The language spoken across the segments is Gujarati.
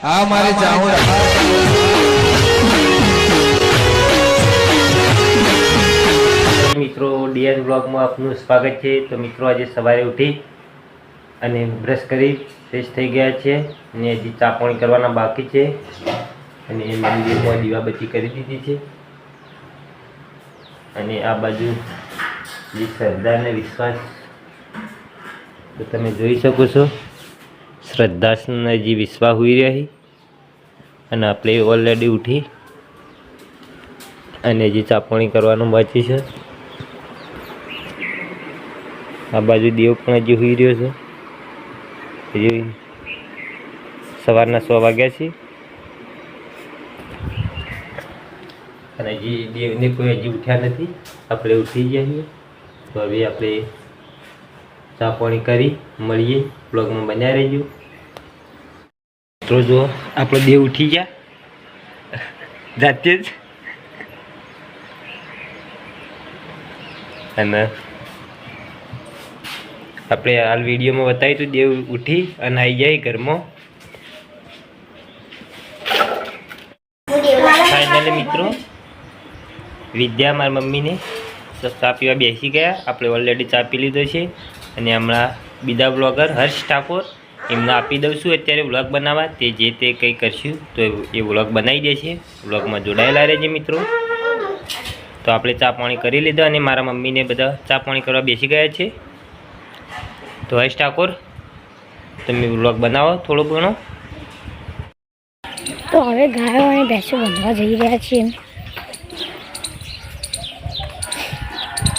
આ મારે જાઉં મિત્રો ડીએન બ્લોગમાં આપનું સ્વાગત છે। તો મિત્રો આજે સવારે ઉઠી અને બ્રશ કરી ફ્રેશ થઈ ગયા છે અને હજી ચા પાણી કરવાના બાકી છે અને મંદિરમાં દીવાબત્તી કરી દીધી છે અને આ બાજુ જે શ્રદ્ધા અને વિશ્વાસ તો તમે જોઈ શકો છો। શ્રદ્ધા હજી વિશ્વાસ હોઈ રહી અને આપણે ઓલરેડી ઉઠી અને હજી ચા પાણી કરવાનું બાકી છે। આ બાજુ દેવ પણ હજી હોઈ રહ્યો છે। હજી સવારના 6 વાગ્યા છે અને હજી દેવને કોઈ હજી ઉઠ્યા નથી। આપણે ઉઠી જઈએ તો હવે આપણે ચા પાણી કરી મળીએ। બ્લોગમાં બન્યા રહેજો। તો જો આપણો દેવ ઉઠી ગયા જાતે જ અને આપણે હાલ વિડીયોમાં બતાવ્યું તો દેવ ઉઠી અને આવી જાય ઘરમાં। ફાઇનલી મિત્રો વિદ્યા મારા મમ્મીને ચા પીવા બેસી ગયા। આપણે ઓલરેડી ચા પી લીધો છે અને હમણાં બીજા બ્લોગર હર્ષ ઠાકોર એમને આપી દઉં છું અત્યારે વ્લોગ બનાવવા। તે જે તે કંઈ કરશું તો એ વ્લોગ બનાવી દેશે। વ્લોગમાં જોડાયેલા રહેજે મિત્રો। તો આપણે ચા પાણી કરી લીધા અને મારા મમ્મીને બધા ચા પાણી કરવા બેસી ગયા છે। તો હર્ષ ઠાકોર તમે વ્લોગ બનાવો થોડો ઘણો। તો હવે ગાયો અને ભેંસો બાંધવા જઈ રહ્યા છીએ।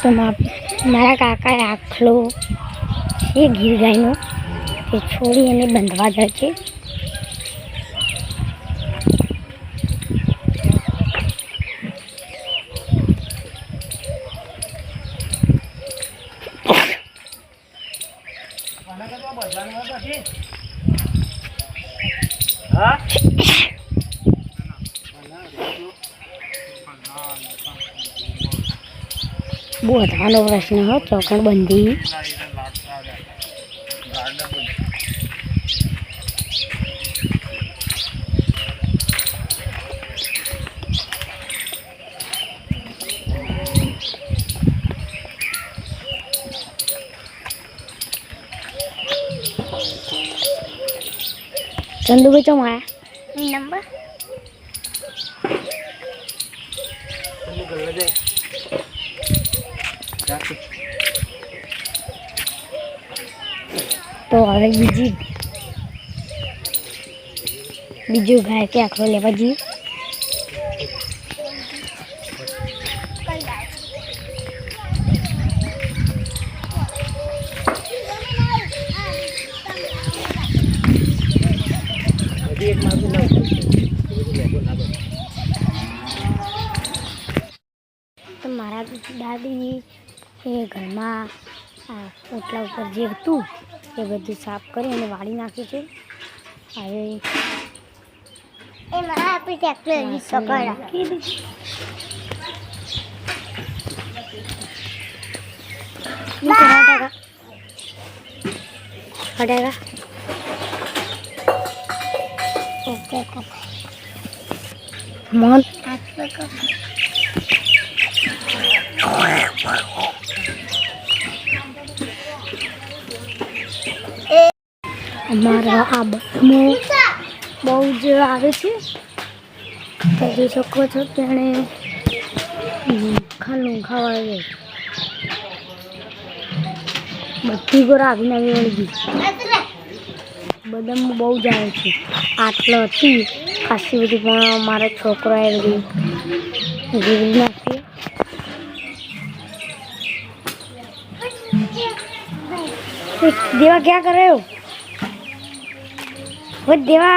તો મારા કાકાએ આખલો છે ગીર ગાયનો તે છોડી અને બાંધવા જાય છે। બોધવાનો પ્રશ્ન હો ચોકડ બંધી ચંદુભાઈ ચો માયા નંબર તો હવે બીજું ગાય કે આખલો લેવા જઈએ। તો મારા દાદી એ ઘરમાં આ ઓટલા ઉપર જે હતું એ બધું સાફ કરી અને વાળી નાખ્યું છે। હવે એમાં આપી ટ્રેક્ટર સકળ રાખી દીધી। हटेगा ओके मन અમારા આ બસમાં બહુ જ આવે છે। જોઈ શકો છો તેણે ખાનું ખાવા બધી ગોરા આવીને આવી વળી બદામ બહુ જ આવે છે। આટલો હતી ખાસી બધી પણ મારો છોકરો એ બધી ગીરી નાખી। देवा क्या कर रहे हो वो देवा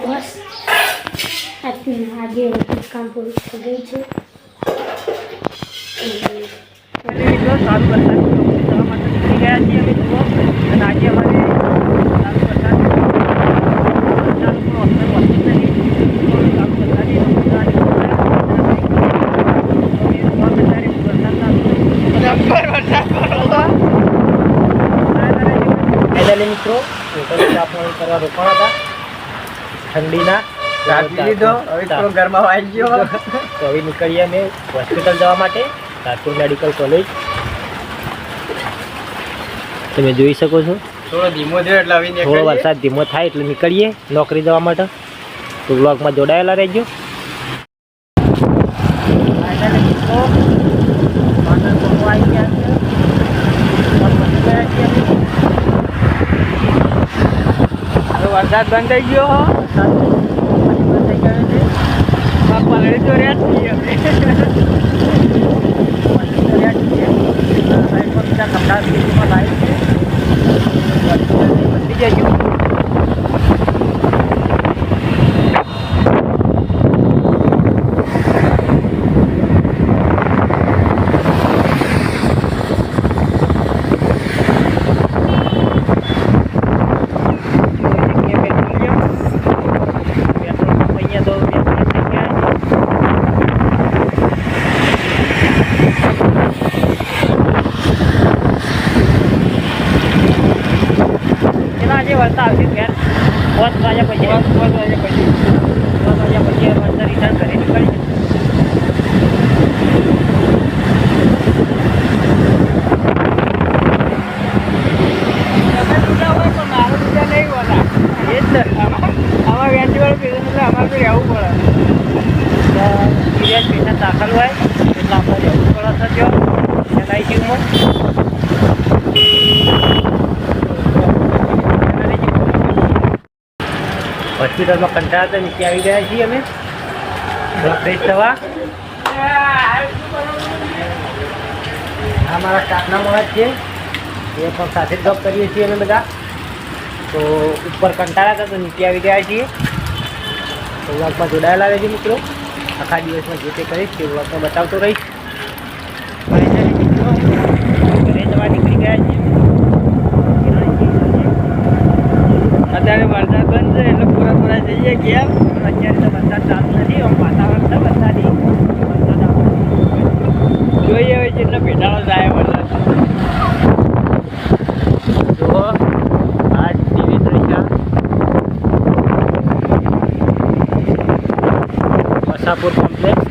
बस आगे काम पूरी हो गई है। ફાઇનલી મિત્રો હોટલ ચા પાણી કરવા રોકાણા હતા ઠંડીના. ચા પી લીધો, હવે થોડો ઘરમાં આવી ગયો. તો હવે નીકળીએ અમે હોસ્પિટલ જવા માટે, રાજકોટ મેડિકલ કોલેજ. તમે જોઈ શકો છો થોડો ધીમો થયો એટલે હવે થોડો નીકળીએ. વરસાદ ધીમો થાય એટલે નીકળીએ નોકરી જવા માટે. તો બ્લોગમાં જોડાયેલા રહેજો. વરસાદ બંધ થઈ ગયો. બંધ થઈ ગયો છે. પલળી તો રહ્યા જ છીએ અમે. બધી જજો. વળતા આવશે ઘેર 5 વાગ્યા પછી રિટર્ન ઘરે નીકળી. સિરિયસ પેશન્ટ દાખલ હોય એટલે આપણે રહેવું પડે થજો એનઆઈસીયુમાં. હોસ્પિટલમાં કંટાળા નીચે આવી ગયા છીએ અમે ફ્રેશ થવા. આ મારા સ્ટાફના માણસ છે, એ પણ સાથે જ જોબ કરીએ છીએ અમે બધા. તો ઉપર કંટાળા હતા તો નીચે આવી ગયા છીએ. તો વ્લોગમાં જોડાયેલા રહેજો મિત્રો. આખા દિવસમાં જે તે કરીશ તે વ્લોગમાં બતાવતો રહીશ. મિત્રો ઘરે જવા નીકળી ગયા છીએ. અત્યારે વરસાદ બંધ છે એટલે પૂરા જઈએ ગયા. અત્યારે તો વરસાદ ચાલુ નથી, આમ વાતાવરણ છે વરસાદી. જોઈએ હવે જેટલા ભેટાળો જાય વરસાદ. જુઓ આ ટીવી દૃશ્ય વસાપુર કોમ્પ્લેક્સ.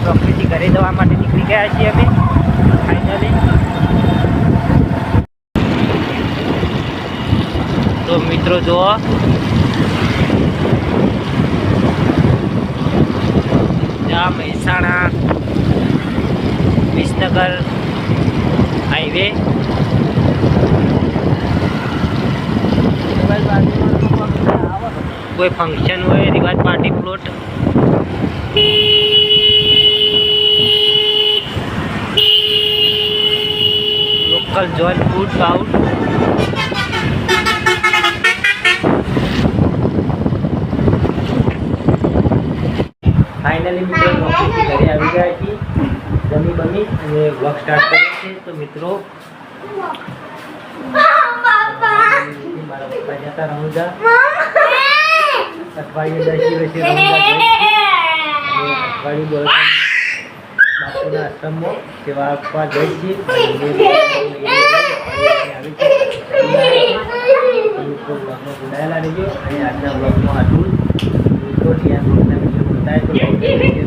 નોકરીથી ઘરે જવા માટે નીકળી ગયા છીએ અમે ફાઇનલી. તો મિત્રો જુઓ જ્યાં મહેસાણા વિસનગર હાઈવે. કોઈ ફંક્શન હોય Rivaj party plot. Local zone food court. Finally મિત્રો નોકરીથી ઘરે આવી ગયા છીએ જમી બમી અને વર્ક સ્ટાર્ટ કરીએ છીએ. તો મિત્રો મારા પપ્પા જતા રમુજા અઠવાડિયે 10 દિવસે રમુજા અઠવાડિયું બોલતા બાપુના આશ્રમમાં સેવા આપવા જઈ છીએ. જોડાયેલા રહેજો અને આજના બ્લોગમાં આટલું. તો ધ્યાન વિડીયો બતાવે તો